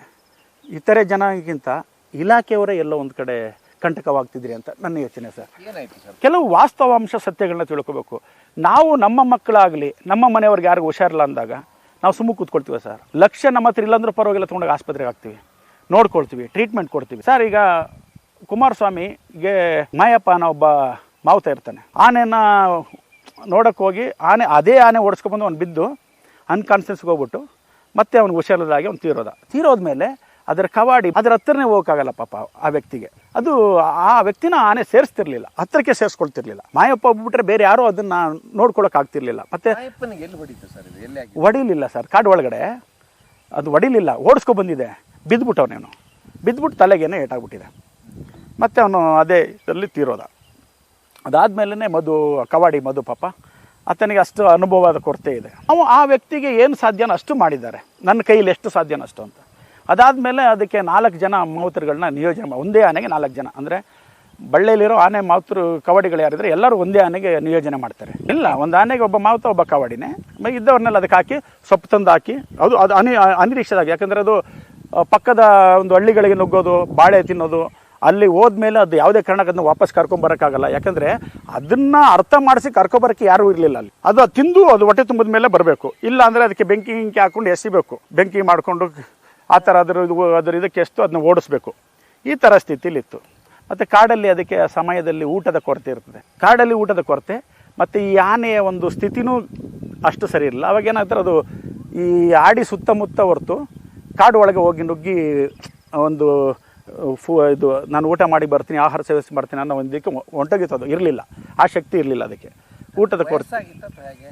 ಇತರೆ ಜನಕ್ಕಿಂತ ಇಲಾಖೆಯವರೇ ಎಲ್ಲೋ ಒಂದು ಕಡೆ ಕಂಟಕವಾಗ್ತಿದ್ರಿ ಅಂತ ನನ್ನ ಯೋಚನೆ ಸರ್. ಕೆಲವು ವಾಸ್ತವಾಂಶ ಸತ್ಯಗಳನ್ನ ತಿಳ್ಕೋಬೇಕು. ನಾವು ನಮ್ಮ ಮಕ್ಕಳಾಗಲಿ ನಮ್ಮ ಮನೆಯವ್ರಿಗೆ ಯಾರಿಗೂ ಹುಷಾರಿಲ್ಲ ಅಂದಾಗ ನಾವು ಸುಮ್ಮನೆ ಕೂತ್ಕೊಳ್ತೀವಿ ಸರ್. ಲಕ್ಷ್ಯ ನಮ್ಮ ಹತ್ರ ಇಲ್ಲಾಂದ್ರೂ ಪರವಾಗಿಲ್ಲ, ತೊಗೊಂಡಾಗ ಆಸ್ಪತ್ರೆಗೆ ಹಾಕ್ತೀವಿ, ನೋಡ್ಕೊಳ್ತೀವಿ, ಟ್ರೀಟ್ಮೆಂಟ್ ಕೊಡ್ತೀವಿ ಸರ್. ಈಗ ಕುಮಾರಸ್ವಾಮಿಗೆ ಮಾಯಪ್ಪ ಅನ್ನೋ ಒಬ್ಬ ಮಾವುತ ಇರ್ತಾನೆ. ಆನೆನ ನೋಡೋಕ್ಕೆ ಹೋಗಿ ಅದೇ ಆನೆ ಓಡಿಸ್ಕೊಬಂದು ಅವ್ನು ಬಿದ್ದು ಅನ್ಕಾನ್ಷಿಯಸ್ಗೆ ಹೋಗ್ಬಿಟ್ಟು ಮತ್ತೆ ಅವ್ನಿಗೆ ಹುಷಾರಿಲ್ಲದಾಗಿ ಅವ್ನು ತೀರೋದ್ಮೇಲೆ ಅದರ ಕವಾಡಿ ಅದರ ಹತ್ರನೇ ಹೋಗೋಕ್ಕಾಗಲ್ಲ ಪಾಪ ಆ ವ್ಯಕ್ತಿಗೆ. ಅದು ಆ ವ್ಯಕ್ತಿನ ಆನೆ ಸೇರಿಸ್ತಿರ್ಲಿಲ್ಲ, ಹತ್ರಕ್ಕೆ ಸೇರಿಸ್ಕೊಳ್ತಿರ್ಲಿಲ್ಲ. ಮಾಯಪ್ಪ ಹೋಗ್ಬಿಟ್ರೆ ಬೇರೆ ಯಾರೂ ಅದನ್ನು ನೋಡ್ಕೊಳಕ್ಕಾಗ್ತಿರ್ಲಿಲ್ಲ. ಮತ್ತೆ ಹೊಡಿಲಿಲ್ಲ ಸರ್, ಕಾಡು ಒಳಗಡೆ ಅದು ಹೊಡಿಲಿಲ್ಲ, ಓಡಿಸ್ಕೊಬಂದಿದೆ. ಬಿದ್ದುಬಿಟ್ಟವನೇನು, ಬಿದ್ದುಬಿಟ್ಟು ತಲೆಗೇನೆ ಏಟಾಗ್ಬಿಟ್ಟಿದೆ. ಮತ್ತು ಅವನು ಅದೇ ಇದರಲ್ಲಿ ತೀರೋದ. ಅದಾದಮೇಲೆ ಕವಾಡಿ ಮಧು ಪಾಪ ಆತನಿಗೆ ಅಷ್ಟು ಅನುಭವದ ಕೊರತೆ ಇದೆ. ಆ ವ್ಯಕ್ತಿಗೆ ಏನು ಸಾಧ್ಯನೋ ಅಷ್ಟು ಮಾಡಿದ್ದಾರೆ, ನನ್ನ ಕೈಯಲ್ಲಿ ಎಷ್ಟು ಸಾಧ್ಯನೋ ಅಷ್ಟು ಅಂತ. ಅದಾದಮೇಲೆ ಅದಕ್ಕೆ 4 ಜನ ಮಾವುತರುಗಳನ್ನ ನಿಯೋಜನೆ, ಒಂದೇ ಆನೆಗೆ 4 ಜನ. ಅಂದರೆ ಬಳ್ಳಿಯಲ್ಲಿರೋ ಆನೆ ಮಾವುತರು ಕವಾಡಿಗಳು ಯಾರಿದ್ರೆ ಎಲ್ಲರೂ ಒಂದೇ ಆನೆಗೆ ನಿಯೋಜನೆ ಮಾಡ್ತಾರೆ. ಇಲ್ಲ, ಒಂದು ಆನೆಗೆ ಒಬ್ಬ ಮಾವುತ ಒಬ್ಬ ಕವಾಡಿನೇ ಇದ್ದವ್ರನ್ನೆಲ್ಲ ಅದಕ್ಕೆ ಹಾಕಿ ಸೊಪ್ಪು ತಂದು ಹಾಕಿ ಅದು ಅನಿರೀಕ್ಷಿತವಾಗಿ, ಯಾಕಂದರೆ ಅದು ಪಕ್ಕದ ಒಂದು ಹಳ್ಳಿಗಳಿಗೆ ನುಗ್ಗೋದು, ಬಾಳೆ ತಿನ್ನೋದು, ಅಲ್ಲಿ ಹೋದ್ಮೇಲೆ ಅದು ಯಾವುದೇ ಕಾರಣಕ್ಕೆ ಅದನ್ನ ವಾಪಸ್ ಕರ್ಕೊಂಬರೋಕ್ಕಾಗಲ್ಲ. ಯಾಕಂದರೆ ಅದನ್ನು ಅರ್ಥ ಮಾಡಿಸಿ ಕರ್ಕೊಬರೋಕ್ಕೆ ಯಾರೂ ಇರಲಿಲ್ಲ ಅಲ್ಲಿ. ಅದು ತಿಂದು ಅದು ಹೊಟ್ಟೆ ತುಂಬಿದ ಮೇಲೆ ಬರಬೇಕು, ಇಲ್ಲ ಅಂದರೆ ಅದಕ್ಕೆ ಬೆಂಕಿ ಹಾಕ್ಕೊಂಡು ಎಸಿಬೇಕು, ಬೆಂಕಿ ಮಾಡಿಕೊಂಡು ಆ ಥರ ಅದ್ರ ಇದಕ್ಕೆ ಎಷ್ಟು ಅದನ್ನ ಓಡಿಸ್ಬೇಕು. ಈ ಥರ ಸ್ಥಿತಿಲಿತ್ತು. ಮತ್ತು ಕಾಡಲ್ಲಿ ಅದಕ್ಕೆ ಸಮಯದಲ್ಲಿ ಊಟದ ಕೊರತೆ ಇರ್ತದೆ. ಕಾಡಲ್ಲಿ ಊಟದ ಕೊರತೆ ಮತ್ತು ಈ ಆನೆಯ ಒಂದು ಸ್ಥಿತಿನೂ ಅಷ್ಟು ಸರಿ ಇರಲಿಲ್ಲ. ಅವಾಗ ಏನಾಗ್ತಾರೆ, ಅದು ಈ ಆಡಿ ಸುತ್ತಮುತ್ತ ಹೊರತು ಕಾಡು ಒಳಗೆ ಹೋಗಿ ನುಗ್ಗಿ ಒಂದು ಇದು ನಾನು ಊಟ ಮಾಡಿ ಬರ್ತೀನಿ, ಆಹಾರ ಸೇವಿಸಿ ಬರ್ತೀನಿ ಅನ್ನೋ ಒಂದು ಇದಕ್ಕೆ ಹೊಂಟೋಗಿತ್ತು. ಇರಲಿಲ್ಲ, ಆ ಶಕ್ತಿ ಇರಲಿಲ್ಲ ಅದಕ್ಕೆ. ಊಟದ ಕೊರತೆ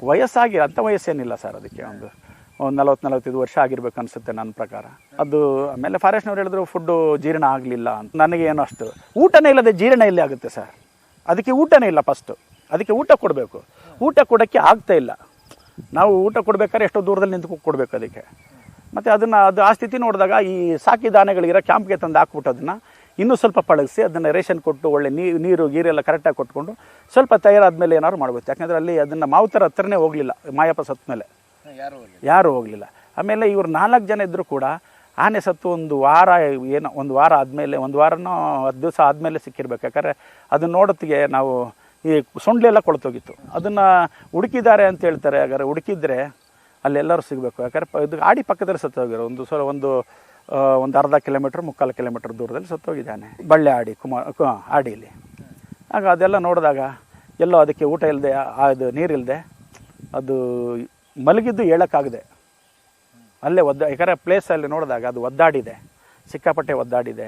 ವಯಸ್ಸಾಗಿ ಅಂಥ ವಯಸ್ಸೇನಿಲ್ಲ ಸರ್, ಅದಕ್ಕೆ ಒಂದು 40-45 ವರ್ಷ ಆಗಿರ್ಬೇಕು ಅನಿಸುತ್ತೆ ನನ್ನ ಪ್ರಕಾರ. ಅದು ಆಮೇಲೆ ಫಾರೆಸ್ಟ್ನವ್ರು ಹೇಳಿದ್ರು ಫುಡ್ಡು ಜೀರ್ಣ ಆಗಲಿಲ್ಲ ಅಂತ. ನನಗೇನು ಅಷ್ಟು ಊಟನೇ ಇಲ್ಲದೆ ಜೀರ್ಣ ಎಲ್ಲಿ ಆಗುತ್ತೆ ಸರ್? ಅದಕ್ಕೆ ಊಟನೇ ಇಲ್ಲ. ಫಸ್ಟು ಅದಕ್ಕೆ ಊಟ ಕೊಡಬೇಕು, ಊಟ ಕೊಡೋಕ್ಕೆ ಆಗ್ತಾ ಇಲ್ಲ. ನಾವು ಊಟ ಕೊಡ್ಬೇಕಾದ್ರೆ ಎಷ್ಟೋ ದೂರದಲ್ಲಿ ನಿಂತು ಕೊಡಬೇಕು ಅದಕ್ಕೆ. ಮತ್ತು ಅದು ಆ ಸ್ಥಿತಿ ನೋಡಿದಾಗ ಈ ಸಾಕಿದ ಆನೆಗಳಿರೋ ಕ್ಯಾಂಪ್ಗೆ ತಂದು ಹಾಕ್ಬಿಟ್ಟು ಅದನ್ನು ಇನ್ನೂ ಸ್ವಲ್ಪ ಪಳಗಿಸಿ ಅದನ್ನು ರೇಷನ್ ಕೊಟ್ಟು ಒಳ್ಳೆ ನೀರು ಗೀರೆಲ್ಲ ಕರೆಕ್ಟಾಗಿ ಕೊಟ್ಕೊಂಡು ಸ್ವಲ್ಪ ತಯಾರಾದ್ಮೇಲೆ ಏನಾದ್ರು ಮಾಡ್ಬೋದು. ಯಾಕಂದರೆ ಅಲ್ಲಿ ಅದನ್ನು ಮಾವುತರ ಹತ್ರನೇ ಹೋಗಲಿಲ್ಲ, ಮಾಯಪ್ಪ ಸತ್ತ ಮೇಲೆ ಯಾರೂ ಹೋಗಲಿಲ್ಲ. ಆಮೇಲೆ ಇವ್ರು 4 ಜನ ಇದ್ದರೂ ಕೂಡ ಆನೆ ಸತ್ತು ಒಂದು ವಾರ ಆದಮೇಲೆ, ಒಂದು ವಾರನೋ 10 ದಿವಸ ಆದಮೇಲೆ ಸಿಕ್ಕಿರ್ಬೇಕು. ಯಾಕಂದರೆ ಅದನ್ನು ನೋಡೋತ್ತಿಗೆ ನಾವು ಈ ಸೊಂಡ್ಲೆಲ್ಲ ಕೊಳ್ತೋಗಿತ್ತು. ಅದನ್ನು ಹುಡುಕಿದ್ದಾರೆ ಅಂತ ಹೇಳ್ತಾರೆ. ಹಾಗಾದ್ರೆ ಹುಡುಕಿದ್ರೆ ಅಲ್ಲೆಲ್ಲರೂ ಸಿಗಬೇಕು. ಯಾಕಂದರೆ ಇದು ಆಡಿ ಪಕ್ಕದಲ್ಲಿ ಸತ್ತೋಗಿರೋ ಒಂದು ಅರ್ಧ ಕಿಲೋಮೀಟ್ರ್ 3/4 ಕಿಲೋಮೀಟ್ರ್ ದೂರದಲ್ಲಿ ಸತ್ತೋಗಿದ್ದಾನೆ, ಬಳ್ಳೆ ಆಡಿ ಆಡಿಯಲ್ಲಿ. ಆಗ ಅದೆಲ್ಲ ನೋಡಿದಾಗ ಎಲ್ಲೋ ಅದಕ್ಕೆ ಊಟ ಇಲ್ಲದೆ, ಅದು ನೀರಿಲ್ಲದೆ ಅದು ಮಲಗಿದ್ದು ಹೇಳೋಕ್ಕಾಗದೆ ಅಲ್ಲೇ ಯಾಕಂದರೆ ಪ್ಲೇಸಲ್ಲಿ ನೋಡಿದಾಗ ಅದು ಒದ್ದಾಡಿದೆ, ಸಿಕ್ಕಾಪಟ್ಟೆ ಒದ್ದಾಡಿದೆ.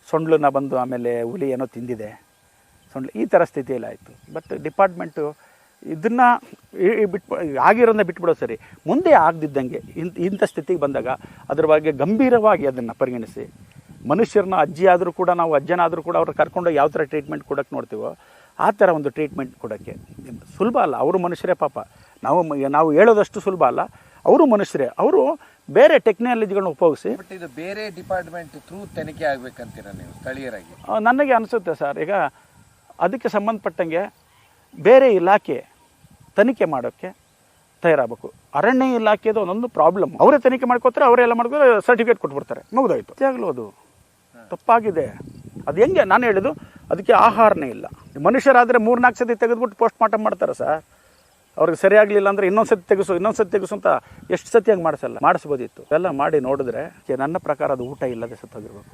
ಸೊಂಡ್ಲನ್ನ ಬಂದು ಆಮೇಲೆ ಹುಲಿ ಏನೋ ತಿಂದಿದೆ, ಸೊಂಡ್ಲು ಈ ಥರ ಸ್ಥಿತಿಯಲ್ಲಿ ಆಯಿತು. ಬಟ್ ಡಿಪಾರ್ಟ್ಮೆಂಟು ಇದನ್ನು ಆಗಿರೋದನ್ನ ಬಿಟ್ಬಿಡೋದು ಸರಿ. ಮುಂದೆ ಆಗದಿದ್ದಂಗೆ ಇಂಥ ಸ್ಥಿತಿಗೆ ಬಂದಾಗ ಅದ್ರ ಬಗ್ಗೆ ಗಂಭೀರವಾಗಿ ಅದನ್ನು ಪರಿಗಣಿಸಿ ಮನುಷ್ಯರನ್ನ ಅಜ್ಜಿ ಆದರೂ ಕೂಡ ನಾವು ಅಜ್ಜನಾದರೂ ಕೂಡ ಅವ್ರು ಕರ್ಕೊಂಡೋಗಿ ಯಾವ ಥರ ಟ್ರೀಟ್ಮೆಂಟ್ ಕೊಡೋಕ್ಕೆ ನೋಡ್ತೀವೋ ಆ ಥರ ಒಂದು ಟ್ರೀಟ್ಮೆಂಟ್ ಕೊಡೋಕ್ಕೆ ಸುಲಭ ಅಲ್ಲ. ಅವರು ಮನುಷ್ಯರೇ ಪಾಪ. ನಾವು ಹೇಳೋದಷ್ಟು ಸುಲಭ ಅಲ್ಲ. ಅವರು ಮನುಷ್ಯರೇ. ಅವರು ಬೇರೆ ಟೆಕ್ನಾಲಜಿಗಳನ್ನ ಉಪಯೋಗಿಸಿ. ಬಟ್ ಇದು ಬೇರೆ ಡಿಪಾರ್ಟ್ಮೆಂಟ್ ಥ್ರೂ ತನಿಖೆ ಆಗಬೇಕಂತೀರ ನೀವು ಸ್ಥಳೀಯರಾಗಿ? ನನಗೆ ಅನಿಸುತ್ತೆ ಸರ್, ಈಗ ಅದಕ್ಕೆ ಸಂಬಂಧಪಟ್ಟಂಗೆ ಬೇರೆ ಇಲಾಖೆ ತನಿಖೆ ಮಾಡೋಕ್ಕೆ ತಯಾರಾಗಬೇಕು. ಅರಣ್ಯ ಇಲಾಖೆದು ಒಂದೊಂದು ಪ್ರಾಬ್ಲಮ್. ಅವರೇ ತನಿಖೆ ಮಾಡ್ಕೋತಾರೆ, ಅವರೇ ಎಲ್ಲ ಮಾಡ್ಕೋತಾರೆ, ಸರ್ಟಿಫಿಕೇಟ್ ಕೊಟ್ಬಿಡ್ತಾರೆ, ಮುಗಿದೋಯ್ತು. ಆಗಲೂ ಅದು ತಪ್ಪಾಗಿದೆ. ಅದು ಹೆಂಗೆ ನಾನು ಹೇಳಿದ್ದು, ಅದಕ್ಕೆ ಆಹಾರನೇ ಇಲ್ಲ. ಮನುಷ್ಯರಾದರೆ 3-4 ಸತಿ ತೆಗೆದುಬಿಟ್ಟು ಪೋಸ್ಟ್ ಮಾರ್ಟಮ್ ಮಾಡ್ತಾರೆ ಸರ್. ಅವ್ರಿಗೆ ಸರಿಯಾಗಲಿಲ್ಲ ಅಂದರೆ ಇನ್ನೊಂದು ಸತಿ ತೆಗೆಸು ಅಂತ ಎಷ್ಟು ಸತಿ ಹಂಗೆ ಮಾಡಿಸಲ್ಲ, ಮಾಡಿಸ್ಬೋದಿತ್ತು. ಎಲ್ಲ ಮಾಡಿ ನೋಡಿದ್ರೆ ನನ್ನ ಪ್ರಕಾರ ಅದು ಊಟ ಇಲ್ಲದೆ ಸತ್ತೋಗಿರ್ಬೇಕು.